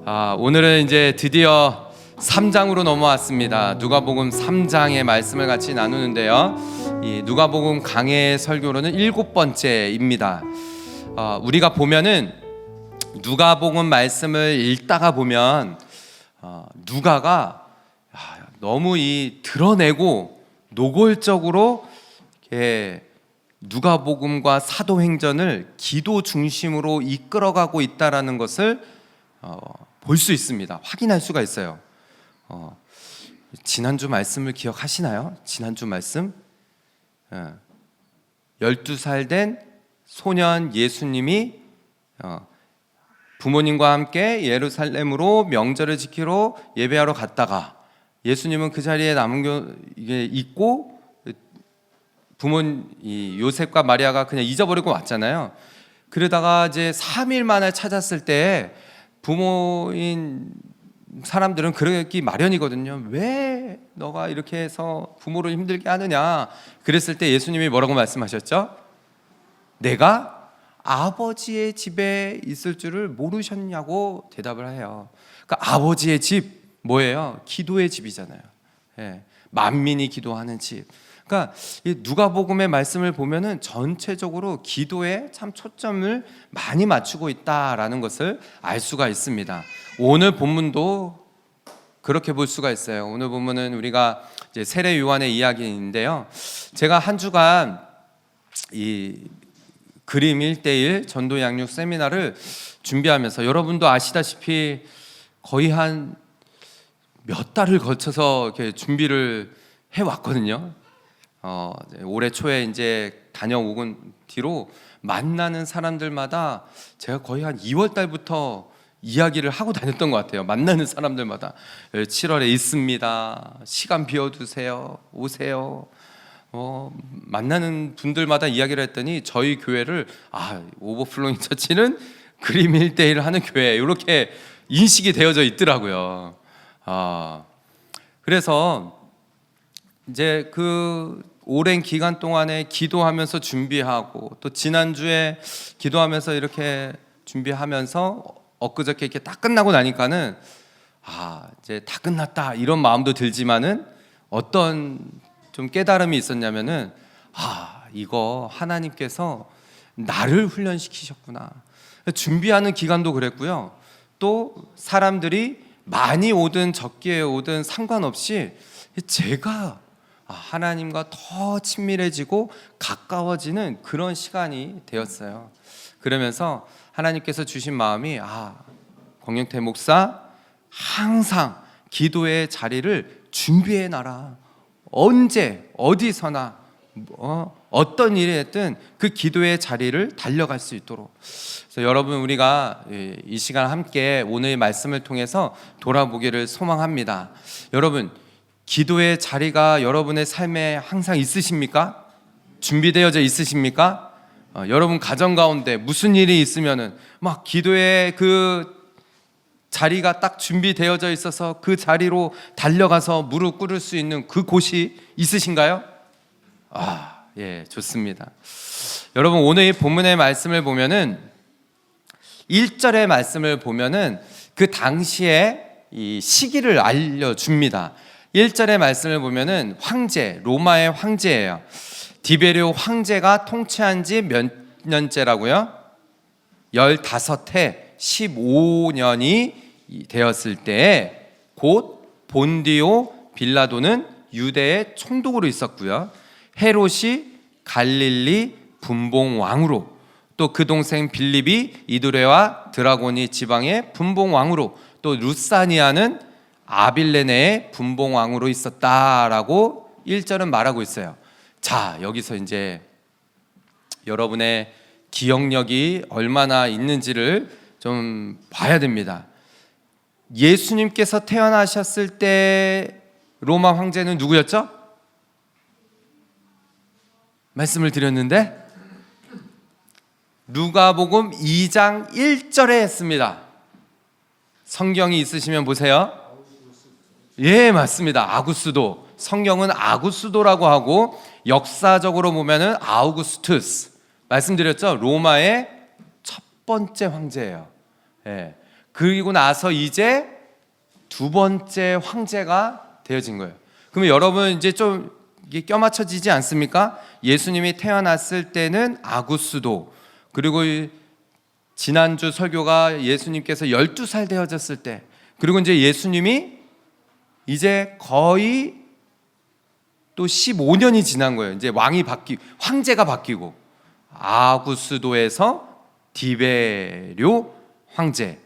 오늘은 이제 드디어 3장으로 넘어왔습니다. 누가복음 3장의 말씀을 같이 나누는데요. 이 누가복음 강해 설교로는 7번째입니다. 우리가 보면은 누가복음 말씀을 읽다가 보면 누가가 너무 드러내고 노골적으로 누가복음과 사도행전을 기도 중심으로 이끌어가고 있다라는 것을 볼 수 있습니다. 확인할 수가 있어요. 지난주 말씀을 기억하시나요? 지난주 말씀 12살 된 소년 예수님이 부모님과 함께 예루살렘으로 명절을 지키러 예배하러 갔다가 예수님은 그 자리에 있고 요셉과 마리아가 그냥 잊어버리고 왔잖아요. 그러다가 이제 3일 만에 찾았을 때 부모인 사람들은 그러기 마련이거든요. 왜 너가 이렇게 해서 부모를 힘들게 하느냐? 그랬을 때 예수님이 뭐라고 말씀하셨죠? 내가 아버지의 집에 있을 줄을 모르셨냐고 대답을 해요. 그러니까 아버지의 집 뭐예요? 기도의 집이잖아요. 만민이 기도하는 집. 그러니까 이 누가복음의 말씀을 보면은 전체적으로 기도에 참 초점을 많이 맞추고 있다라는 것을 알 수가 있습니다. 오늘 본문도 그렇게 볼 수가 있어요. 오늘 본문은 우리가 이제 세례 요한의 이야기인데요. 제가 한 주간 이 그림 1:1 전도 양육 세미나를 준비하면서 여러분도 아시다시피 거의 한 몇 달을 거쳐서 이렇게 준비를 해 왔거든요. 올해 초에 이제 다녀오고 뒤로 만나는 사람들마다 제가 거의 한 2월 달부터 이야기를 하고 다녔던 것 같아요. 만나는 사람들마다 7월에 있습니다. 시간 비워두세요. 오세요. 만나는 분들마다 이야기를 했더니 저희 교회를 오버플로잉 처치는 그림 1:1 하는 교회 이렇게 인식이 되어져 있더라고요. 그래서 이제 그 오랜 기간 동안에 기도하면서 준비하고 또 지난주에 기도하면서 이렇게 준비하면서 엊그저께 이렇게 딱 끝나고 나니까는 이제 다 끝났다 이런 마음도 들지만은 어떤 좀 깨달음이 있었냐면은 이거 하나님께서 나를 훈련시키셨구나. 준비하는 기간도 그랬고요. 또 사람들이 많이 오든 적게 오든 상관없이 제가 하나님과 더 친밀해지고 가까워지는 그런 시간이 되었어요. 그러면서 하나님께서 주신 마음이 권영태 목사 항상 기도의 자리를 준비해 놔라. 언제 어디서나 어떤 일이 됐든 그 기도의 자리를 달려갈 수 있도록. 그래서 여러분 우리가 이 시간 함께 오늘의 말씀을 통해서 돌아보기를 소망합니다. 여러분 기도의 자리가 여러분의 삶에 항상 있으십니까? 준비되어져 있으십니까? 여러분 가정 가운데 무슨 일이 있으면은 막 기도의 그 자리가 딱 준비되어져 있어서 그 자리로 달려가서 무릎 꿇을 수 있는 그 곳이 있으신가요? 좋습니다. 여러분 오늘 본문의 말씀을 보면은 1절의 말씀을 보면은 그 당시에 이 시기를 알려줍니다. 1절의 말씀을 보면은 황제, 로마의 황제예요. 디베리오 황제가 통치한 지 몇 년째라고요? 15해 15년이 되었을 때 곧 본디오 빌라도는 유대의 총독으로 있었고요. 헤롯이 갈릴리 분봉 왕으로, 또 그 동생 빌립이 이두레와 드라고니 지방의 분봉 왕으로, 또 루사니아는 아빌레네의 분봉 왕으로 있었다라고 1절은 말하고 있어요. 자, 여기서 이제 여러분의 기억력이 얼마나 있는지를 좀 봐야 됩니다. 예수님께서 태어나셨을 때 로마 황제는 누구였죠? 말씀을 드렸는데 누가복음 2장 1절에 했습니다. 성경이 있으시면 보세요. 맞습니다. 아구스도. 성경은 아구스도라고 하고 역사적으로 보면은 아우구스투스. 말씀드렸죠? 로마의 첫 번째 황제예요. 그리고 나서 이제 두 번째 황제가 되어진 거예요. 그러면 여러분 이제 좀 이게 껴맞춰지지 않습니까? 예수님이 태어났을 때는 아구스도, 그리고 지난주 설교가 예수님께서 12살 되어졌을 때, 그리고 이제 예수님이 이제 거의 또 15년이 지난 거예요. 이제 황제가 바뀌고 아구스도에서 디베료 황제.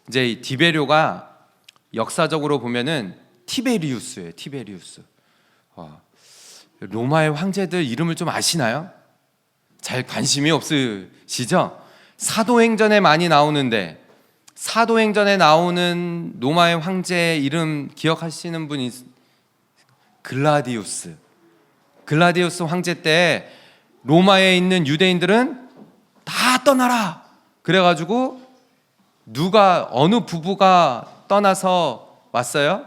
이제 이 디베료가 역사적으로 보면은 티베리우스예요. 티베리우스. 로마의 황제들 이름을 좀 아시나요? 잘 관심이 없으시죠? 사도행전에 많이 나오는데, 사도행전에 나오는 로마의 황제 이름 기억하시는 분이 글라디우스 황제 때 로마에 있는 유대인들은 다 떠나라 그래가지고 어느 부부가 떠나서 왔어요?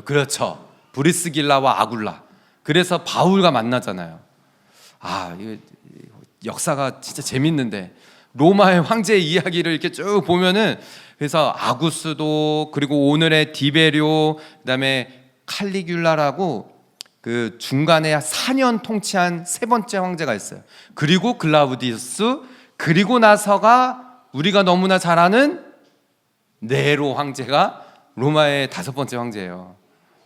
그렇죠, 브리스길라와 아굴라. 그래서 바울과 만나잖아요. 이거 역사가 진짜 재밌는데, 로마의 황제의 이야기를 이렇게 쭉 보면은, 그래서 아구스도, 그리고 오늘의 디베료, 그다음에 칼리귤라라고 그 중간에 4년 통치한 세 번째 황제가 있어요. 그리고 글라우디우스, 그리고 나서가 우리가 너무나 잘 아는 네로 황제가 로마의 5번째 황제예요.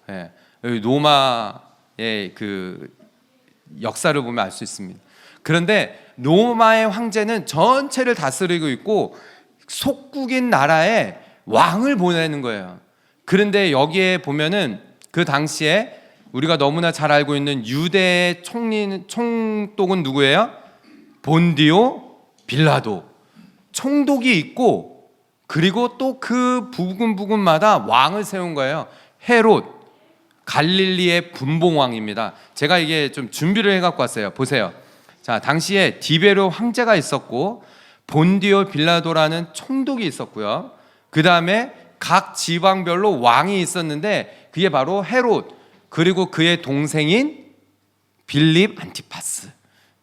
예, 로마의 그 역사를 보면 알 수 있습니다. 그런데 로마의 황제는 전체를 다스리고 있고 속국인 나라에 왕을 보내는 거예요. 그런데 여기에 보면은 그 당시에 우리가 너무나 잘 알고 있는 유대의 총독은 누구예요? 본디오 빌라도. 총독이 있고, 그리고 또 그 부분마다 왕을 세운 거예요. 헤롯, 갈릴리의 분봉왕입니다. 제가 이게 좀 준비를 해갖고 왔어요. 보세요. 자, 당시에 디베료 황제가 있었고, 본디오 빌라도라는 총독이 있었고요. 그 다음에 각 지방별로 왕이 있었는데, 그게 바로 헤롯, 그리고 그의 동생인 빌립 안티파스.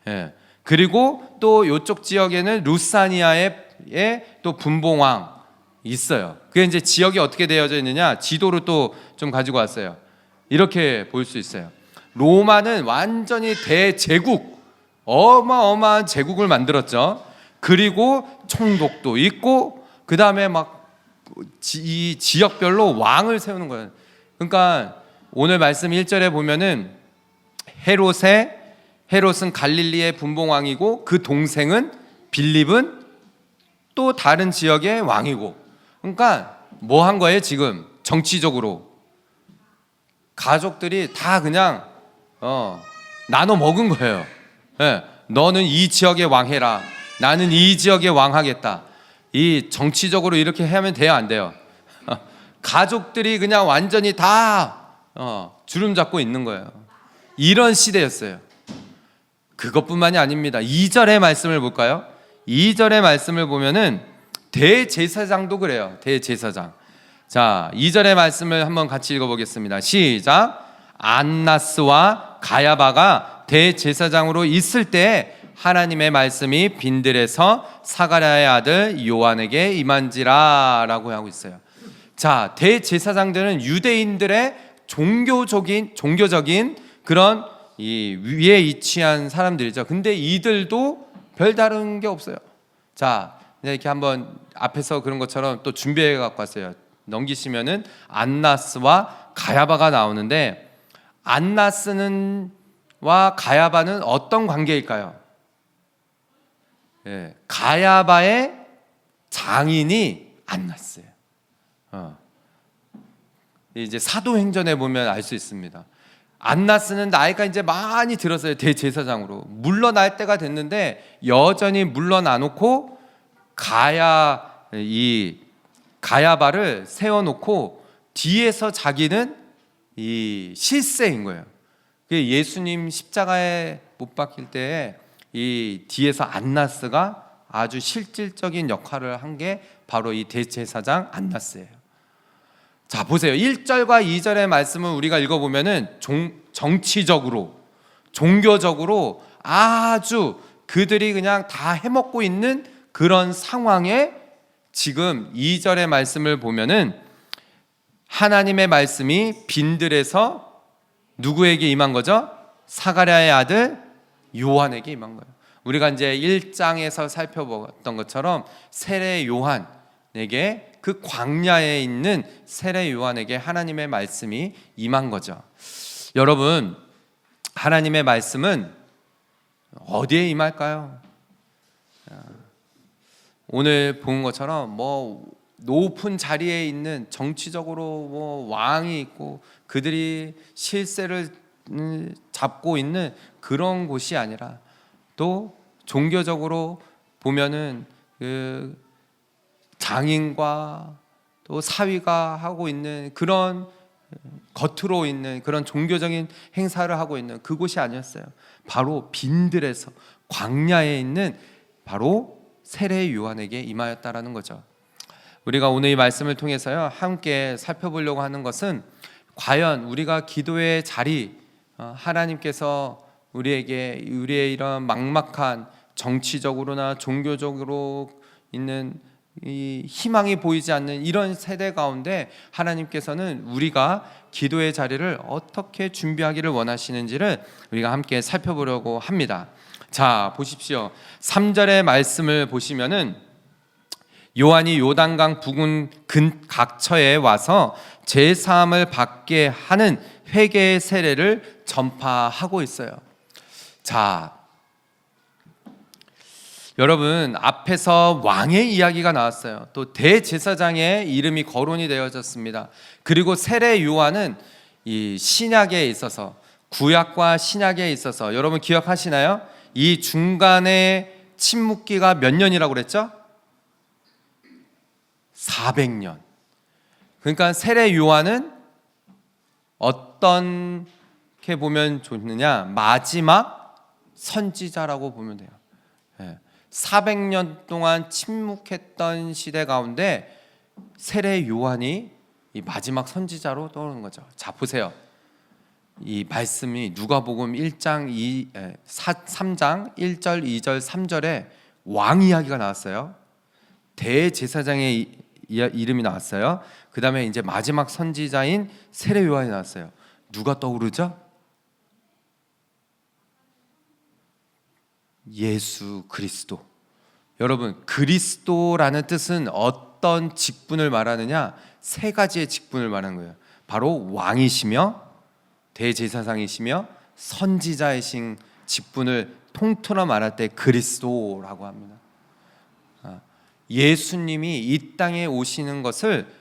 예. 그리고 또 이쪽 지역에는 루사니아의 또 분봉왕 있어요. 그게 이제 지역이 어떻게 되어져 있느냐, 지도를 또 좀 가지고 왔어요. 이렇게 볼 수 있어요. 로마는 완전히 대제국, 어마어마한 제국을 만들었죠. 그리고 총독도 있고, 그 다음에 막 이 지역별로 왕을 세우는 거예요. 그러니까 오늘 말씀 1절에 보면은 헤롯은 갈릴리의 분봉왕이고, 그 동생은 빌립은 또 다른 지역의 왕이고. 그러니까 뭐 한 거예요? 지금 정치적으로 가족들이 다 그냥 나눠 먹은 거예요. 예, 너는 이 지역의 왕해라, 나는 이 지역의 왕하겠다. 이 정치적으로 이렇게 하면 돼요, 안 돼요? 가족들이 그냥 완전히 다 주름 잡고 있는 거예요. 이런 시대였어요. 그것뿐만이 아닙니다. 2절의 말씀을 볼까요? 2절의 말씀을 보면은 대제사장도 그래요. 대제사장. 자, 2절의 말씀을 한번 같이 읽어보겠습니다. 시작. 안나스와 가야바가 대제사장으로 있을 때 하나님의 말씀이 빈들에서 사가랴의 아들 요한에게 임한지라 라고 하고 있어요. 자, 대제사장들은 유대인들의 종교적인 그런 이 위에 위치한 사람들이죠. 근데 이들도 별다른 게 없어요. 자, 이렇게 한번 앞에서 그런 것처럼 또 준비해 갖고 왔어요. 넘기시면은 안나스와 가야바가 나오는데, 안나스와 가야바는 어떤 관계일까요? 예, 가야바의 장인이 안나스예요. 이제 사도행전에 보면 알 수 있습니다. 안나스는 나이가 이제 많이 들었어요. 대제사장으로 물러날 때가 됐는데 여전히 물러나 놓고 가야바를 세워놓고 뒤에서 자기는 이 실세인 거예요. 예수님 십자가에 못 박힐 때 이 뒤에서 안나스가 아주 실질적인 역할을 한 게 바로 이 대제사장 안나스예요. 자, 보세요. 1절과 2절의 말씀을 우리가 읽어보면은 정치적으로, 종교적으로 아주 그들이 그냥 다 해먹고 있는 그런 상황에 지금 2절의 말씀을 보면은 하나님의 말씀이 빈들에서 누구에게 임한 거죠? 사가랴의 아들 요한에게 임한 거예요. 우리가 이제 1장에서 살펴봤던 것처럼 세례 요한에게, 그 광야에 있는 세례 요한에게 하나님의 말씀이 임한 거죠. 여러분, 하나님의 말씀은 어디에 임할까요? 오늘 본 것처럼 뭐 높은 자리에 있는, 정치적으로 뭐 왕이 있고 그들이 실세를 잡고 있는 그런 곳이 아니라, 또 종교적으로 보면은 그 장인과 또 사위가 하고 있는 그런, 겉으로 있는 그런 종교적인 행사를 하고 있는 그곳이 아니었어요. 바로 빈들에서, 광야에 있는 바로 세례 요한에게 임하였다라는 거죠. 우리가 오늘 이 말씀을 통해서요, 함께 살펴보려고 하는 것은, 과연 우리가 기도의 자리, 하나님께서 우리에게, 우리의 이런 막막한 정치적으로나 종교적으로 있는 이 희망이 보이지 않는 이런 세대 가운데 하나님께서는 우리가 기도의 자리를 어떻게 준비하기를 원하시는지를 우리가 함께 살펴보려고 합니다. 자, 보십시오. 3절의 말씀을 보시면은 요한이 요단강 부근 각처에 와서 제사함을 받게 하는 회개의 세례를 전파하고 있어요. 자, 여러분, 앞에서 왕의 이야기가 나왔어요. 또 대제사장의 이름이 거론이 되어졌습니다. 그리고 세례 요한은 이 신약에 있어서, 구약과 신약에 있어서 여러분 기억하시나요? 이 중간에 침묵기가 몇 년이라고 그랬죠? 400년. 그러니까 세례 요한은 어떻게 보면 좋느냐? 마지막 선지자라고 보면 돼요. 400년 동안 침묵했던 시대 가운데 세례 요한이 이 마지막 선지자로 떠오르는 거죠. 자, 보세요. 이 말씀이 누가복음 3장 1절, 2절, 3절에 왕 이야기가 나왔어요. 대제사장의 이름이 나왔어요. 그 다음에 이제 마지막 선지자인 세례 요한이 나왔어요. 누가 떠오르죠? 예수 그리스도. 여러분, 그리스도라는 뜻은 어떤 직분을 말하느냐? 세 가지의 직분을 말하는 거예요. 바로 왕이시며, 대제사장이시며, 선지자이신 직분을 통틀어 말할 때 그리스도라고 합니다. 예수님이 이 땅에 오시는 것을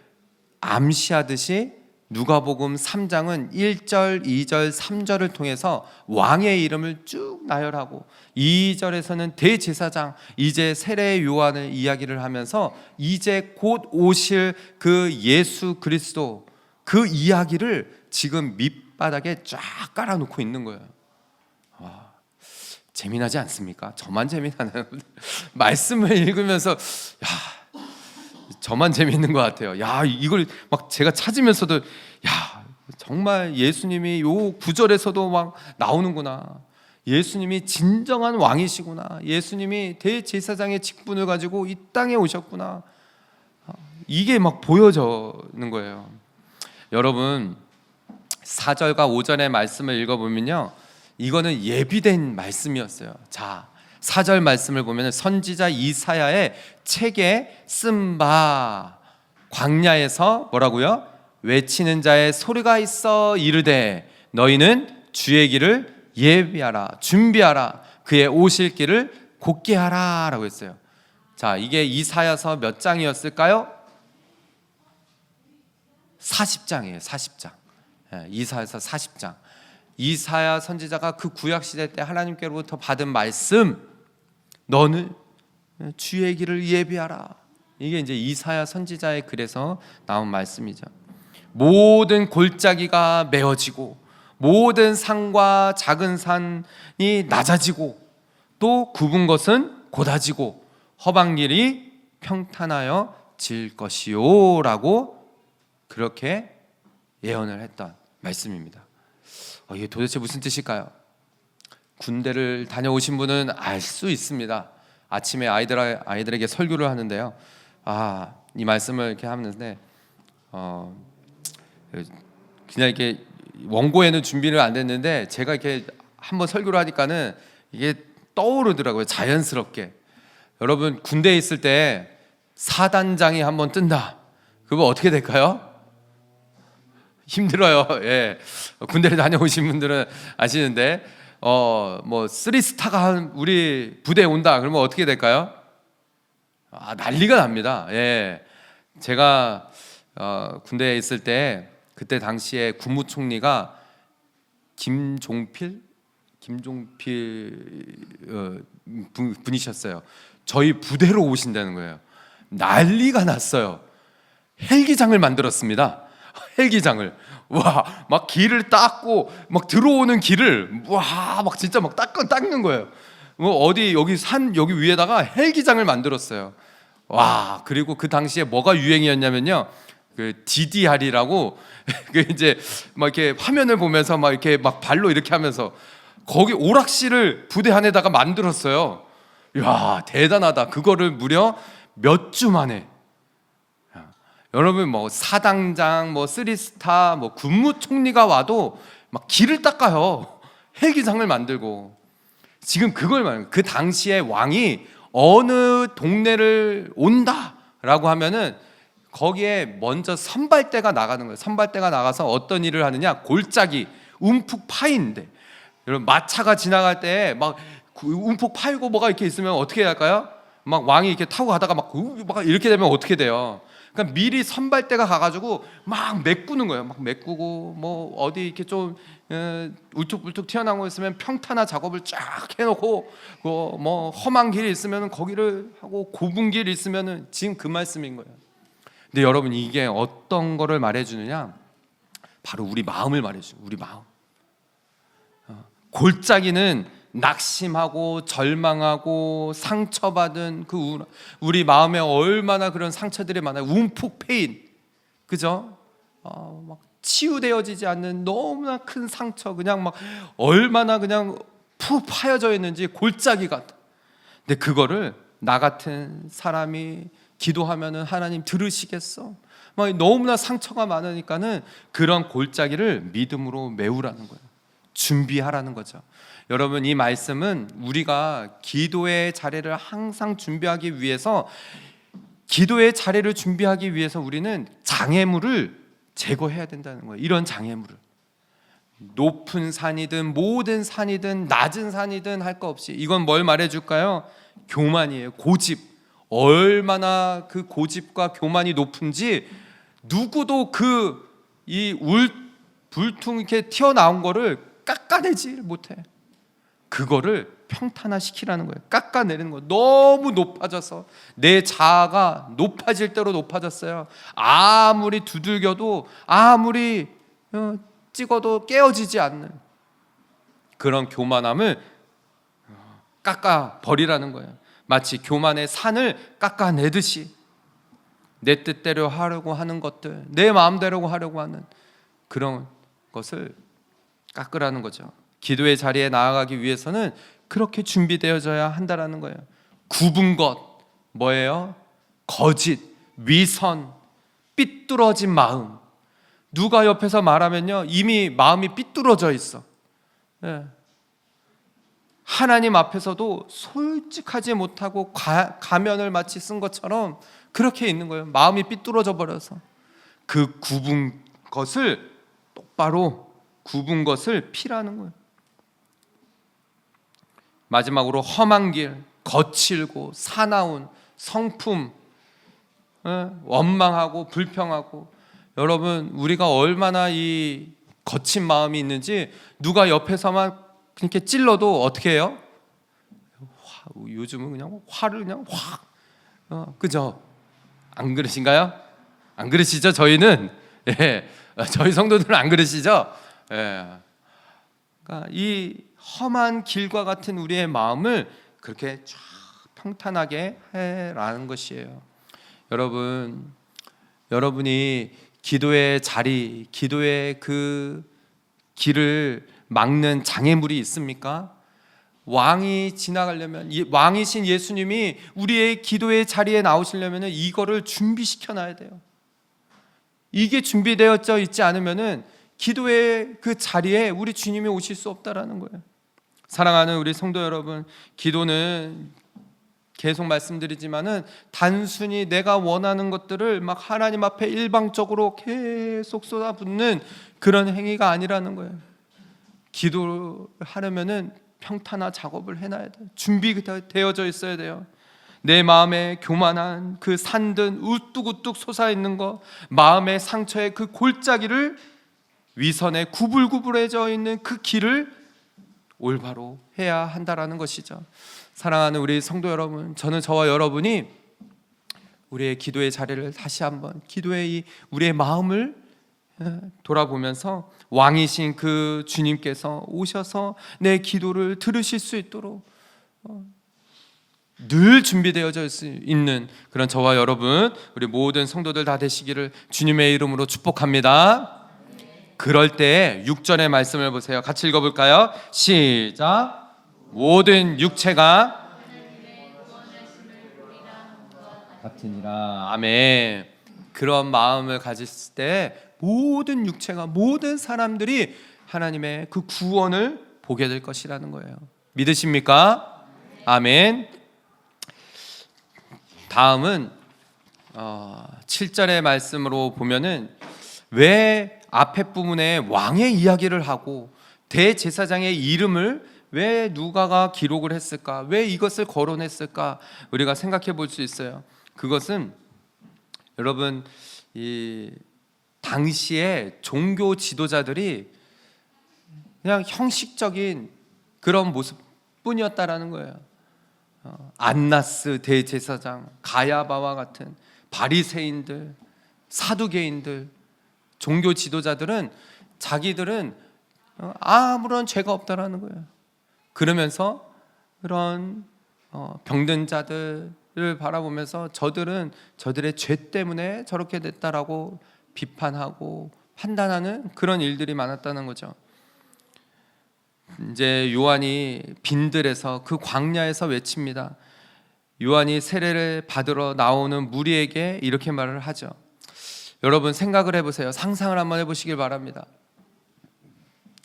암시하듯이 누가복음 3장은 1절, 2절, 3절을 통해서 왕의 이름을 쭉 나열하고, 2절에서는 대제사장, 이제 세례 요한을 이야기를 하면서 이제 곧 오실 그 예수 그리스도, 그 이야기를 지금 밑바닥에 쫙 깔아놓고 있는 거예요. 재미나지 않습니까? 저만 재미나나요? 말씀을 읽으면서 야, 저만 재미있는 것 같아요. 야, 이걸 막 제가 찾으면서도 야, 정말 예수님이 요 구절에서도 막 나오는구나. 예수님이 진정한 왕이시구나. 예수님이 대제사장의 직분을 가지고 이 땅에 오셨구나. 이게 막 보여지는 거예요. 여러분, 4절과 5절의 말씀을 읽어보면요, 이거는 예비된 말씀이었어요. 자, 4절 말씀을 보면 선지자 이사야의 책에 쓴 바, 광야에서 뭐라고요? 외치는 자의 소리가 있어 이르되 너희는 주의 길을 예비하라, 준비하라, 그의 오실 길을 곧게 하라 라고 했어요. 자, 이게 이사야서 몇 장이었을까요? 40장이에요. 40장. 이사야서 40장. 이사야 선지자가 그 구약 시대 때 하나님께로부터 받은 말씀, 너는 주의 길을 예비하라. 이게 이제 이사야 선지자의 글에서 나온 말씀이죠. 모든 골짜기가 메어지고 모든 산과 작은 산이 낮아지고 또 굽은 것은 곧아지고 허방 길이 평탄하여 질 것이요 라고 그렇게 예언을 했던 말씀입니다. 이게 도대체 무슨 뜻일까요? 군대를 다녀오신 분은 알 수 있습니다. 아침에 아이들에게 설교를 하는데요, 이 말씀을 이렇게 하는데 그냥 이렇게 원고에는 준비를 안 됐는데 제가 이렇게 한번 설교를 하니까는 이게 떠오르더라고요. 자연스럽게. 여러분 군대에 있을 때 사단장이 한번 뜬다. 그거 어떻게 될까요? 힘들어요. 예. 군대를 다녀오신 분들은 아시는데 뭐 3스타가 우리 부대에 온다. 그러면 어떻게 될까요? 난리가 납니다. 예. 제가 군대에 있을 때 그때 당시에 국무총리가 김종필 분이셨어요. 저희 부대로 오신다는 거예요. 난리가 났어요. 헬기장을 만들었습니다. 헬기장을 막 길을 닦고 막 들어오는 길을 막 진짜 막 닦는 거예요. 어디 여기 산 여기 위에다가 헬기장을 만들었어요. 그리고 그 당시에 뭐가 유행이었냐면요. 그 DDR이라고 그 이제 막 이렇게 화면을 보면서 막 이렇게 막 발로 이렇게 하면서 거기 오락실을 부대 안에다가 만들었어요. 야, 대단하다. 그거를 무려 몇 주 만에. 여러분 뭐 사당장, 뭐 3스타, 뭐 국무총리가 와도 막 길을 닦아요. 헬기장을 만들고. 지금 그걸 말해요. 그 당시에 왕이 어느 동네를 온다라고 하면은 거기에 먼저 선발대가 나가는 거예요. 선발대가 나가서 어떤 일을 하느냐? 골짜기 움푹 파인데, 여러분 마차가 지나갈 때 막 움푹 파이고 뭐가 이렇게 있으면 어떻게 할까요? 막 왕이 이렇게 타고 가다가 막 이렇게 되면 어떻게 돼요? 그러니까 미리 선발대가 가가지고 막 메꾸는 거예요. 막 메꾸고 뭐 어디 이렇게 좀 울퉁불퉁 튀어나온 거 있으면 평탄화 작업을 쫙 해놓고 뭐 험한 길이 있으면 거기를 하고 좁은 길이 있으면은 지금 그 말씀인 거예요. 근데 여러분 이게 어떤 거를 말해주느냐? 바로 우리 마음을 말해줘요. 우리 마음. 골짜기는 낙심하고 절망하고 상처받은 그 우리 마음에 얼마나 그런 상처들이 많아요. 움푹 패인, 그죠? 막 치유되어지지 않는 너무나 큰 상처, 그냥 막 얼마나 그냥 푹 파여져 있는지 골짜기 같아. 근데 그거를 나 같은 사람이 기도하면은 하나님 들으시겠어? 막 너무나 상처가 많으니까는 그런 골짜기를 믿음으로 메우라는 거예요. 준비하라는 거죠. 여러분 이 말씀은 우리가 기도의 자리를 항상 준비하기 위해서 기도의 자리를 준비하기 위해서 우리는 장애물을 제거해야 된다는 거예요. 이런 장애물을 높은 산이든 모든 산이든 낮은 산이든 할 거 없이 이건 뭘 말해줄까요? 교만이에요. 고집. 얼마나 그 고집과 교만이 높은지 누구도 이 불퉁 이렇게 튀어나온 거를 깎아내지 못해. 그거를 평탄화시키라는 거예요. 깎아내리는 거예요. 너무 높아져서 내 자아가 높아질 대로 높아졌어요. 아무리 두들겨도 아무리 찍어도 깨어지지 않는 그런 교만함을 깎아버리라는 거예요. 마치 교만의 산을 깎아내듯이 내 뜻대로 하려고 하는 것들, 내 마음대로 하려고 하는 그런 것을 깎으라는 거죠. 기도의 자리에 나아가기 위해서는 그렇게 준비되어져야 한다라는 거예요. 굽은 것 뭐예요? 거짓, 위선, 삐뚤어진 마음. 누가 옆에서 말하면요 이미 마음이 삐뚤어져 있어. 네. 하나님 앞에서도 솔직하지 못하고 가면을 마치 쓴 것처럼 그렇게 있는 거예요. 마음이 삐뚤어져 버려서 그 굽은 것을 똑바로 굽은 것을 피라는 거예요. 마지막으로 험한 길, 거칠고 사나운 성품, 원망하고 불평하고. 여러분 우리가 얼마나 이 거친 마음이 있는지 누가 옆에서만 이렇게 찔러도 어떻게 해요? 요즘은 그냥 화를 그냥 확, 그죠? 안 그러신가요? 안 그러시죠? 저희는 저희 성도들은 안 그러시죠? 그러니까 이 험한 길과 같은 우리의 마음을 그렇게 쫙 평탄하게 해라는 것이에요. 여러분이 기도의 자리, 기도의 그 길을 막는 장애물이 있습니까? 왕이 지나가려면, 왕이신 예수님이 우리의 기도의 자리에 나오시려면 이거를 준비시켜 놔야 돼요. 이게 준비되어져 있지 않으면 기도의 그 자리에 우리 주님이 오실 수 없다라는 거예요. 사랑하는 우리 성도 여러분, 기도는 계속 말씀드리지만은 단순히 내가 원하는 것들을 막 하나님 앞에 일방적으로 계속 쏟아붓는 그런 행위가 아니라는 거예요. 기도를 하려면은 평탄화 작업을 해놔야 돼요. 준비되어져 있어야 돼요. 내 마음에 교만한 그 산든 우뚝우뚝 솟아있는 거, 마음의 상처의 그 골짜기를, 위선에 구불구불해져 있는 그 길을 올바로 해야 한다라는 것이죠. 사랑하는 우리 성도 여러분, 저는 저와 여러분이 우리의 기도의 자리를 다시 한번, 기도의 우리의 마음을 돌아보면서 왕이신 그 주님께서 오셔서 내 기도를 들으실 수 있도록 늘 준비되어져 있는 그런 저와 여러분, 우리 모든 성도들 다 되시기를 주님의 이름으로 축복합니다. 그럴 때 6절의 말씀을 보세요. 같이 읽어볼까요? 시작. 모든 육체가 같으니라. 아멘. 그런 마음을 가졌을 때 모든 육체가, 모든 사람들이 하나님의 그 구원을 보게 될 것이라는 거예요. 믿으십니까? 아멘. 다음은 7절의 말씀으로 보면은 왜 앞에 부분에 왕의 이야기를 하고 대제사장의 이름을 왜 누가가 기록을 했을까? 왜 이것을 거론했을까? 우리가 생각해 볼 수 있어요. 그것은 여러분, 이 당시에 종교 지도자들이 그냥 형식적인 그런 모습뿐이었다라는 거예요. 안나스 대제사장, 가야바와 같은 바리새인들, 사두개인들, 종교 지도자들은 자기들은 아무런 죄가 없다라는 거예요. 그러면서 그런 병든 자들을 바라보면서 저들의 죄 때문에 저렇게 됐다라고 비판하고 판단하는 그런 일들이 많았다는 거죠. 이제 요한이 빈들에서, 그 광야에서 외칩니다. 요한이 세례를 받으러 나오는 무리에게 이렇게 말을 하죠. 여러분 생각을 해보세요. 상상을 한번 해보시길 바랍니다.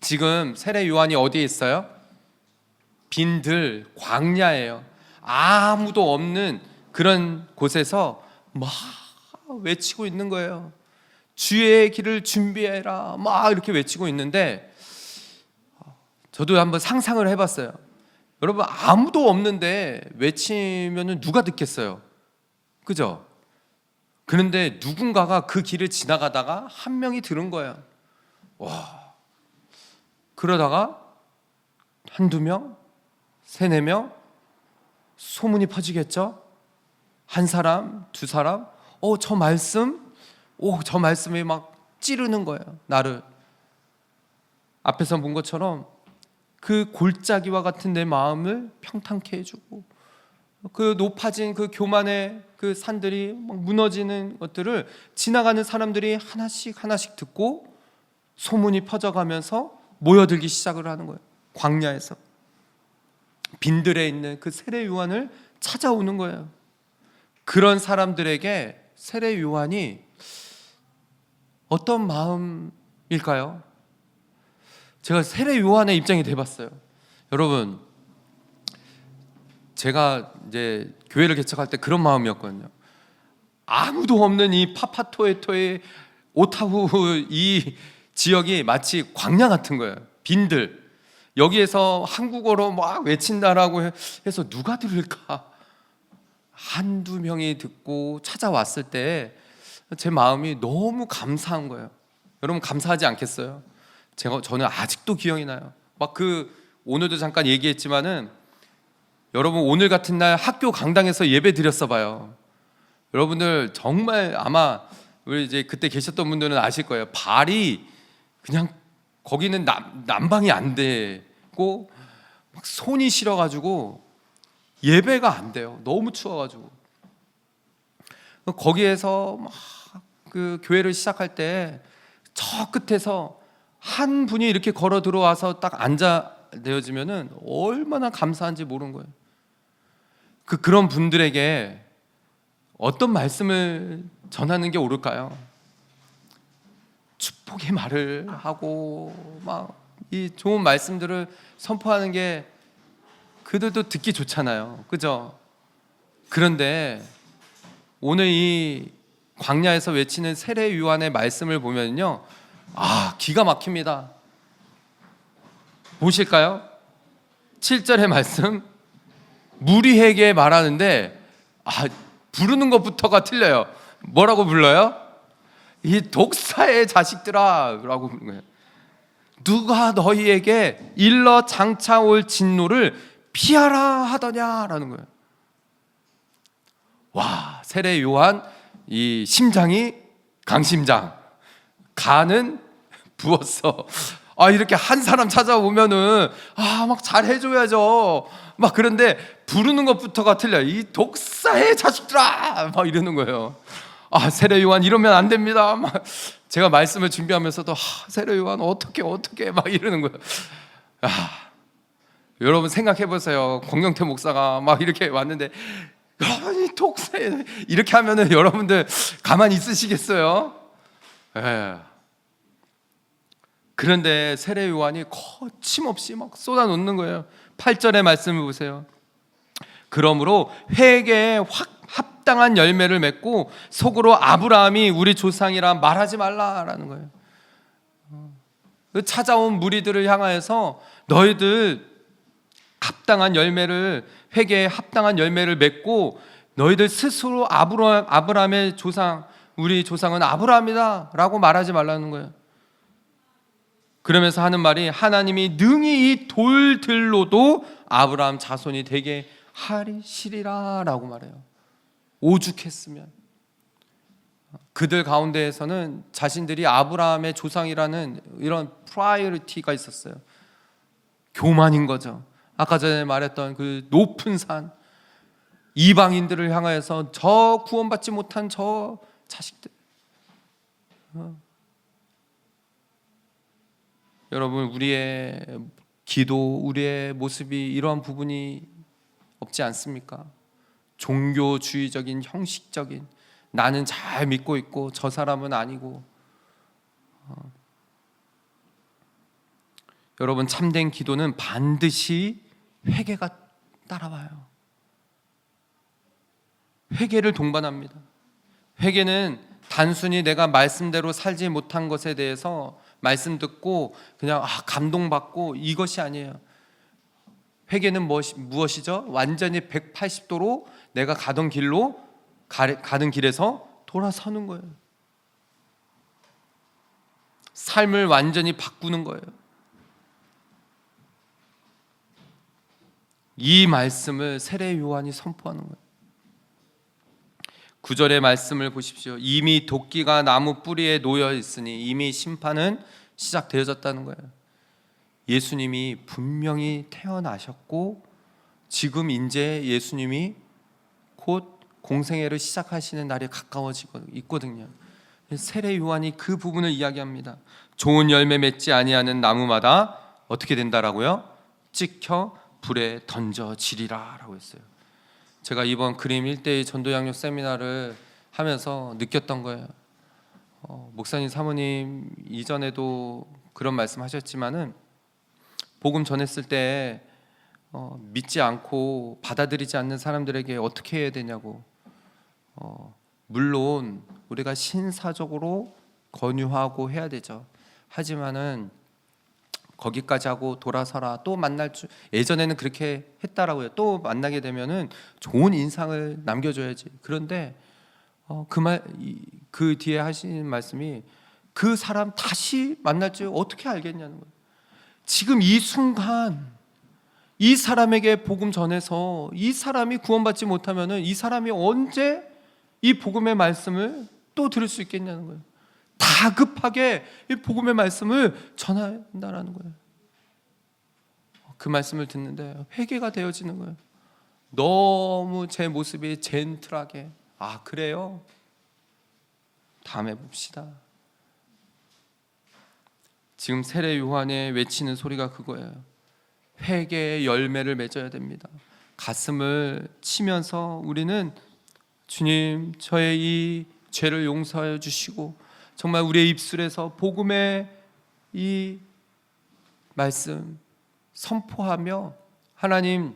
지금 세례 요한이 어디에 있어요? 빈들, 광야예요. 아무도 없는 그런 곳에서 막 외치고 있는 거예요. 주의 길을 준비해라, 막 이렇게 외치고 있는데, 저도 한번 상상을 해봤어요. 여러분, 아무도 없는데 외치면 누가 듣겠어요? 그죠? 그런데 누군가가 그 길을 지나가다가 한 명이 들은 거예요. 와, 그러다가 한두 명, 세네 명, 소문이 퍼지겠죠? 한 사람, 두 사람, 저 말씀이 막 찌르는 거예요. 나를. 앞에서 본 것처럼 그 골짜기와 같은 내 마음을 평탄케 해주고, 그 높아진 그 교만의 그 산들이 막 무너지는 것들을 지나가는 사람들이 하나씩 듣고 소문이 퍼져가면서 모여들기 시작을 하는 거예요. 광야에서 빈들에 있는 그 세례 요한을 찾아오는 거예요. 그런 사람들에게 세례 요한이 어떤 마음일까요? 제가 세례 요한의 입장이 돼봤어요. 여러분, 제가 이제 교회를 개척할 때 그런 마음이었거든요. 아무도 없는 이 파파토에토의 오타후 이 지역이 마치 광야 같은 거예요. 빈들. 여기에서 한국어로 막 외친다라고 해서 누가 들을까? 한두 명이 듣고 찾아왔을 때 제 마음이 너무 감사한 거예요. 여러분 감사하지 않겠어요? 저는 아직도 기억이 나요. 막 오늘도 잠깐 얘기했지만은, 여러분 오늘 같은 날 학교 강당에서 예배 드렸어 봐요. 여러분들 정말 아마 우리 이제 그때 계셨던 분들은 아실 거예요. 발이 그냥 거기는 난방이 안 되고 막 손이 시려가지고 예배가 안 돼요. 너무 추워가지고. 거기에서 막 그 교회를 시작할 때 저 끝에서 한 분이 이렇게 걸어 들어와서 딱 앉아 되어지면은 얼마나 감사한지 모르는 거예요. 그런 분들에게 어떤 말씀을 전하는 게 옳을까요? 축복의 말을 하고 막 이 좋은 말씀들을 선포하는 게 그들도 듣기 좋잖아요. 그죠? 그런데 오늘 이 광야에서 외치는 세례 요한의 말씀을 보면요, 기가 막힙니다. 보실까요? 7절의 말씀, 무리에게 말하는데 부르는 것부터가 틀려요. 뭐라고 불러요? 이 독사의 자식들아 라고 부르는 거예요. 누가 너희에게 일러 장차 올 진노를 피하라 하더냐라는 거예요. 와, 세례 요한 이 심장이 강심장, 간은 부었어. 이렇게 한 사람 찾아오면은 막 잘해줘야죠. 막 그런데 부르는 것부터가 틀려. 이 독사의 자식들아 막 이러는 거예요. 세례 요한 이러면 안 됩니다. 막 제가 말씀을 준비하면서도 세례 요한 어떻게 막 이러는 거예요. 여러분 생각해 보세요. 공영태 목사가 막 이렇게 왔는데 여러분이 독사에 이렇게 하면은 여러분들 가만히 있으시겠어요? 그런데 세례 요한이 거침없이 막 쏟아놓는 거예요. 8절의 말씀을 보세요. 그러므로 회개에 합당한 열매를 맺고 속으로 아브라함이 우리 조상이라 말하지 말라라는 거예요. 찾아온 무리들을 향하여서 너희들 합당한 열매를, 회개에 합당한 열매를 맺고 너희들 스스로 아브라함의 조상, 우리 조상은 아브라함이다 라고 말하지 말라는 거예요. 그러면서 하는 말이 하나님이 능히 이 돌들로도 아브라함 자손이 되게 하시리라 라고 말해요. 오죽했으면. 그들 가운데에서는 자신들이 아브라함의 조상이라는 이런 프라이어리티가 있었어요. 교만인 거죠. 아까 전에 말했던 그 높은 산, 이방인들을 향하여서 저 구원받지 못한 저 자식들. 여러분, 우리의 기도, 우리의 모습이 이러한 부분이 없지 않습니까? 종교주의적인, 형식적인, 나는 잘 믿고 있고 저 사람은 아니고. 여러분, 참된 기도는 반드시 회개가 따라와요. 회개를 동반합니다. 회개는 단순히 내가 말씀대로 살지 못한 것에 대해서 말씀 듣고 그냥 감동받고 이것이 아니에요. 회개는 무엇이죠? 완전히 180도로 내가 가던 길에서 돌아서는 거예요. 삶을 완전히 바꾸는 거예요. 이 말씀을 세례 요한이 선포하는 거예요. 9절의 말씀을 보십시오. 이미 도끼가 나무 뿌리에 놓여 있으니 이미 심판은 시작되어졌다는 거예요. 예수님이 분명히 태어나셨고 지금 이제 예수님이 곧 공생애를 시작하시는 날이 가까워지고 있거든요. 세례 요한이 그 부분을 이야기합니다. 좋은 열매 맺지 아니하는 나무마다 어떻게 된다라고요? 찍혀 불에 던져지리라 라고 했어요. 제가 이번 그림 1대1 전도양육 세미나를 하면서 느꼈던 거예요. 목사님 사모님 이전에도 그런 말씀 하셨지만은 복음 전했을 때 믿지 않고 받아들이지 않는 사람들에게 어떻게 해야 되냐고. 물론 우리가 신사적으로 권유하고 해야 되죠. 하지만은 거기까지 하고 돌아서라. 또 만날 줄, 예전에는 그렇게 했다라고요. 또 만나게 되면은 좋은 인상을 남겨줘야지. 그런데 그 뒤에 하시는 말씀이 그 사람 다시 만날 줄 어떻게 알겠냐는 거예요. 지금 이 순간 이 사람에게 복음 전해서 이 사람이 구원받지 못하면은 이 사람이 언제 이 복음의 말씀을 또 들을 수 있겠냐는 거예요. 다급하게 이 복음의 말씀을 전한다라는 거예요. 그 말씀을 듣는데 회개가 되어지는 거예요. 너무 제 모습이 젠틀하게 그래요? 다음에 봅시다. 지금 세례 요한의 외치는 소리가 그거예요. 회개의 열매를 맺어야 됩니다. 가슴을 치면서 우리는 주님, 저의 이 죄를 용서하여 주시고 정말 우리의 입술에서 복음의 이 말씀 선포하며 하나님,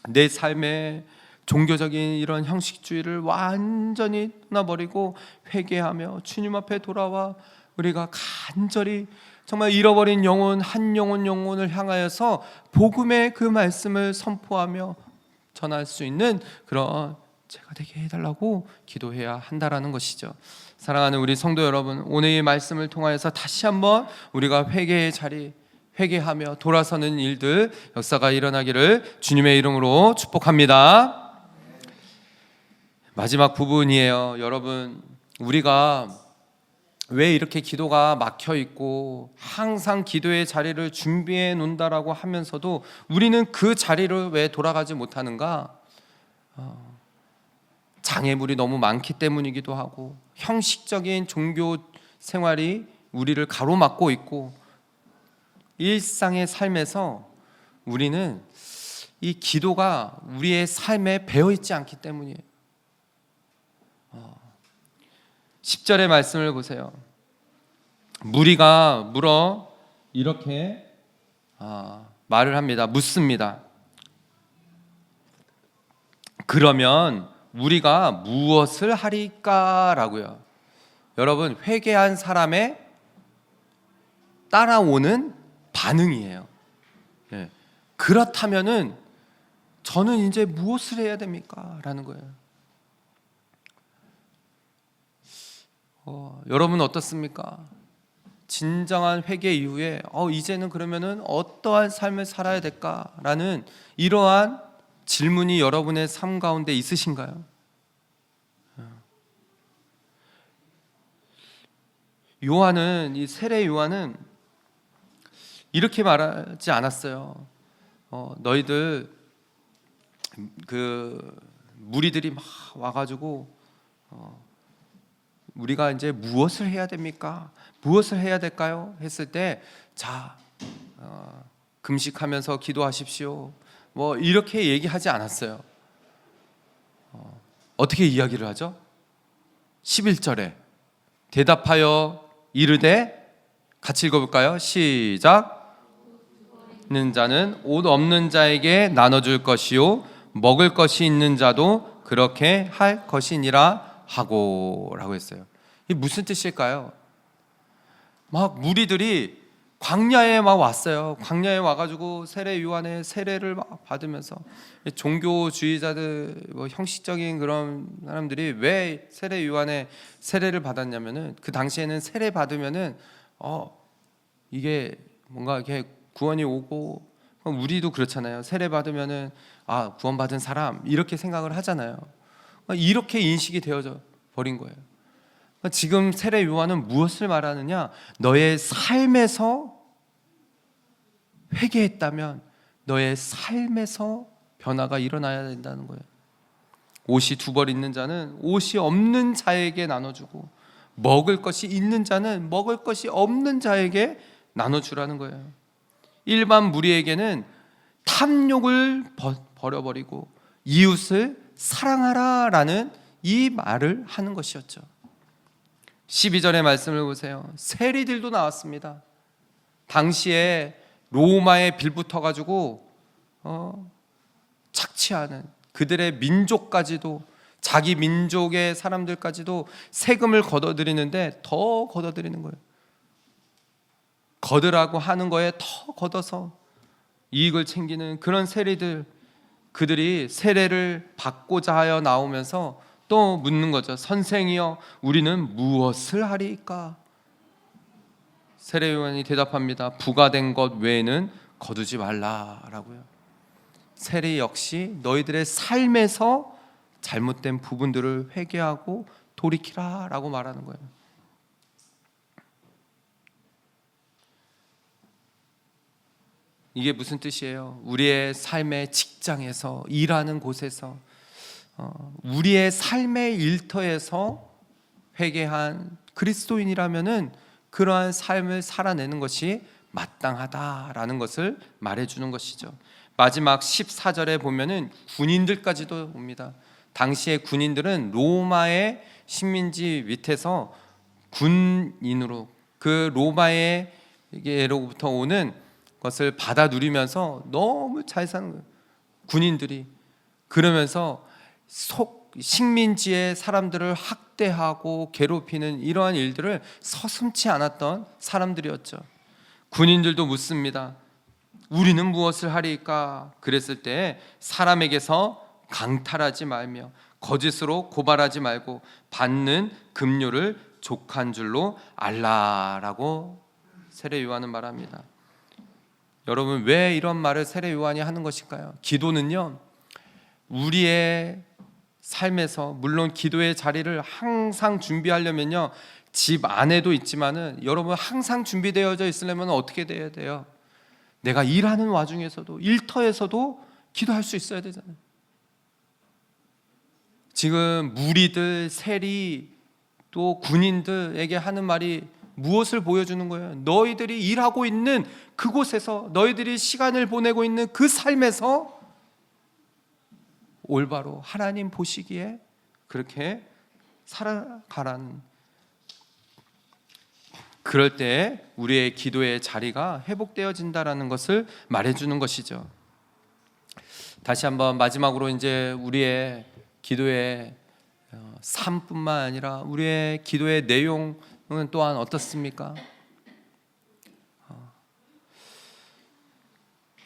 내 삶에 종교적인 이런 형식주의를 완전히 떠나버리고 회개하며 주님 앞에 돌아와 우리가 간절히 정말 잃어버린 영혼 한 영혼을 향하여서 복음의 그 말씀을 선포하며 전할 수 있는 그런 제가 되게 해달라고 기도해야 한다라는 것이죠. 사랑하는 우리 성도 여러분, 오늘 이 말씀을 통하여서 다시 한번 우리가 회개의 자리, 회개하며 돌아서는 일들, 역사가 일어나기를 주님의 이름으로 축복합니다. 마지막 부분이에요. 여러분, 우리가 왜 이렇게 기도가 막혀 있고 항상 기도의 자리를 준비해 놓는다라고 하면서도 우리는 그 자리를 왜 돌아가지 못하는가? 장애물이 너무 많기 때문이기도 하고 형식적인 종교 생활이 우리를 가로막고 있고 일상의 삶에서 우리는 이 기도가 우리의 삶에 배어있지 않기 때문이에요. 10절의 말씀을 보세요. 무리가 물어 이렇게 말을 합니다. 묻습니다. 그러면 우리가 무엇을 하리까라고요. 여러분, 회개한 사람의 따라오는 반응이에요. 예. 그렇다면은 저는 이제 무엇을 해야 됩니까? 라는 거예요. 여러분 어떻습니까? 진정한 회개 이후에 이제는 그러면은 어떠한 삶을 살아야 될까라는 이러한 질문이 여러분의 삶 가운데 있으신가요? 요한은, 이 세례 요한은 이렇게 말하지 않았어요. 너희들 그 무리들이 막 와가지고 우리가 이제 무엇을 해야 됩니까? 무엇을 해야 될까요? 했을 때 자, 금식하면서 기도하십시오. 뭐 이렇게 얘기하지 않았어요. 어떻게 이야기를 하죠? 11절에 대답하여 이르되, 같이 읽어볼까요? 시작. 있는 자는 옷 없는 자에게 나눠줄 것이요 먹을 것이 있는 자도 그렇게 할 것이니라 하고 라고 했어요. 이게 무슨 뜻일까요? 막 무리들이 광야에 막 왔어요. 광야에 와가지고 세례 요한의 세례를 막 받으면서 종교주의자들, 형식적인 그런 사람들이 왜 세례 요한의 세례를 받았냐면은 그 당시에는 세례 받으면은 이게 뭔가 이렇게 구원이 오고, 우리도 그렇잖아요. 세례 받으면은 구원받은 사람 이렇게 생각을 하잖아요. 이렇게 인식이 되어져 버린 거예요. 지금 세례 요한은 무엇을 말하느냐? 너의 삶에서 회개했다면 너의 삶에서 변화가 일어나야 된다는 거예요. 옷이 두 벌 있는 자는 옷이 없는 자에게 나눠주고 먹을 것이 있는 자는 먹을 것이 없는 자에게 나눠주라는 거예요. 일반 무리에게는 탐욕을 버려버리고 이웃을 사랑하라라는 이 말을 하는 것이었죠. 12절의 말씀을 보세요. 세리들도 나왔습니다. 당시에 로마에 빌붙어가지고 착취하는 그들의 민족까지도, 자기 민족의 사람들까지도 세금을 걷어들이는데 더 걷어들이는 거예요. 걷으라고 하는 거에 더 걷어서 이익을 챙기는 그런 세리들, 그들이 세례를 받고자 하여 나오면서 또 묻는 거죠. 선생이여, 우리는 무엇을 하리까? 세례 요한이 대답합니다. 부과된 것 외에는 거두지 말라라고요. 세례 역시 너희들의 삶에서 잘못된 부분들을 회개하고 돌이키라라고 말하는 거예요. 이게 무슨 뜻이에요? 우리의 삶의 직장에서, 일하는 곳에서, 우리의 삶의 일터에서 회개한 그리스도인이라면은 그러한 삶을 살아내는 것이 마땅하다라는 것을 말해주는 것이죠. 마지막 14절에 보면은 군인들까지도 옵니다. 당시의 군인들은 로마의 식민지 밑에서 군인으로 그 로마에게로부터 오는 것을 받아 누리면서 너무 잘 사는 거예요. 군인들이 그러면서 식민지의 사람들을 학대하고 괴롭히는 이러한 일들을 서슴지 않았던 사람들이었죠. 군인들도 묻습니다. 우리는 무엇을 하리까? 그랬을 때 사람에게서 강탈하지 말며 거짓으로 고발하지 말고 받는 급료를 족한 줄로 알라라고 세례 요한은 말합니다. 여러분, 왜 이런 말을 세례 요한이 하는 것일까요? 기도는요, 우리의 삶에서 물론 기도의 자리를 항상 준비하려면요, 집 안에도 있지만은 여러분 항상 준비되어져 있으려면 어떻게 돼야 돼요? 내가 일하는 와중에서도 일터에서도 기도할 수 있어야 되잖아요. 지금 무리들, 세리 또 군인들에게 하는 말이 무엇을 보여주는 거예요? 너희들이 일하고 있는 그곳에서, 너희들이 시간을 보내고 있는 그 삶에서 올바로 하나님 보시기에 그렇게 살아가라는, 그럴 때 우리의 기도의 자리가 회복되어진다라는 것을 말해주는 것이죠. 다시 한번 마지막으로 이제 우리의 기도의 삶뿐만 아니라 우리의 기도의 내용은 또한 어떻습니까?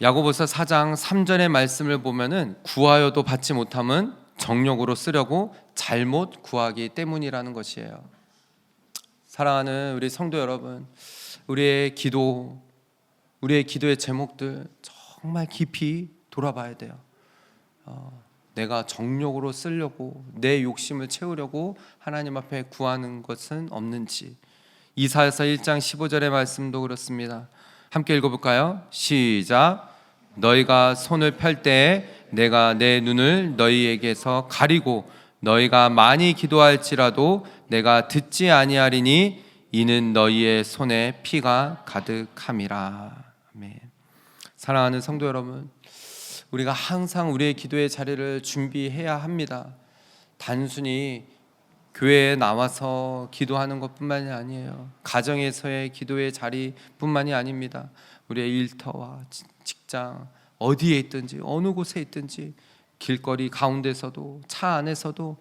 야고보서 4장 3절의 말씀을 보면은 구하여도 받지 못함은 정욕으로 쓰려고 잘못 구하기 때문이라는 것이에요. 사랑하는 우리 성도 여러분, 우리의 기도의 제목들 정말 깊이 돌아봐야 돼요. 내가 정욕으로 쓰려고, 내 욕심을 채우려고 하나님 앞에 구하는 것은 없는지. 이사야서 1장 15절의 말씀도 그렇습니다. 함께 읽어볼까요? 시작. 너희가 손을 펼 때에 내가 내 눈을 너희에게서 가리고 너희가 많이 기도할지라도 내가 듣지 아니하리니 이는 너희의 손에 피가 가득함이라. 아멘. 사랑하는 성도 여러분, 우리가 항상 우리의 기도의 자리를 준비해야 합니다. 단순히 교회에 나와서 기도하는 것뿐만이 아니에요. 가정에서의 기도의 자리뿐만이 아닙니다. 우리의 일터와 직장, 어디에 있든지 어느 곳에 있든지 길거리 가운데서도 차 안에서도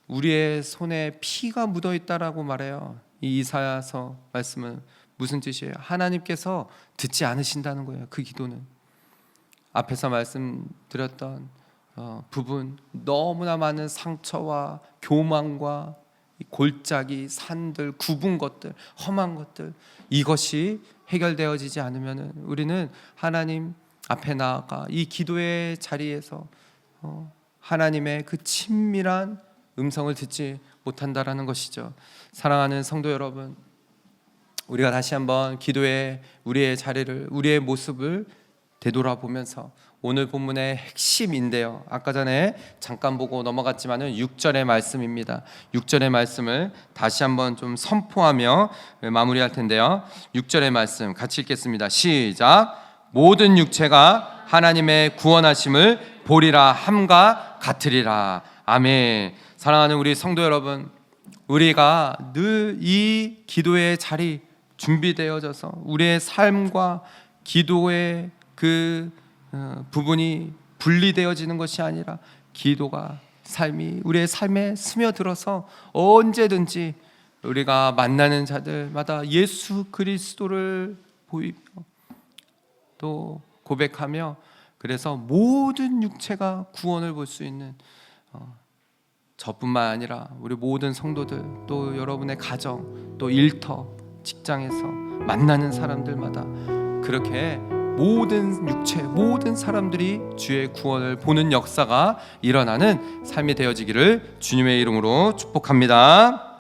우리의 손에 피가 묻어 있다라고 말해요. 이 이사야서 말씀은 무슨 뜻이에요? 하나님께서 듣지 않으신다는 거예요. 그 기도는 앞에서 말씀드렸던 부분, 너무나 많은 상처와 교만과 골짜기, 산들, 굽은 것들, 험한 것들, 이것이 해결되어지지 않으면 우리는 하나님 앞에 나아가 이 기도의 자리에서 하나님의 그 친밀한 음성을 듣지 못한다라는 것이죠. 사랑하는 성도 여러분, 우리가 다시 한번 기도의 우리의 자리를, 우리의 모습을 되돌아보면서 오늘 본문의 핵심인데요, 아까 전에 잠깐 보고 넘어갔지만은 6절의 말씀입니다. 6절의 말씀을 다시 한번 좀 선포하며 마무리할 텐데요, 6절의 말씀 같이 읽겠습니다. 시작. 모든 육체가 하나님의 구원하심을 보리라 함과 같으리라. 아멘. 사랑하는 우리 성도 여러분, 우리가 늘 이 기도의 자리 준비되어져서 우리의 삶과 기도의 그 부분이 분리되어지는 것이 아니라 기도가 삶이 우리의 삶에 스며들어서 언제든지 우리가 만나는 자들마다 예수 그리스도를 보이며 또 고백하며, 그래서 모든 육체가 구원을 볼 수 있는 저뿐만 아니라 우리 모든 성도들, 또 여러분의 가정, 또 일터, 직장에서 만나는 사람들마다 그렇게 모든 육체, 모든 사람들이 주의 구원을 보는 역사가 일어나는 삶이 되어지기를 주님의 이름으로 축복합니다.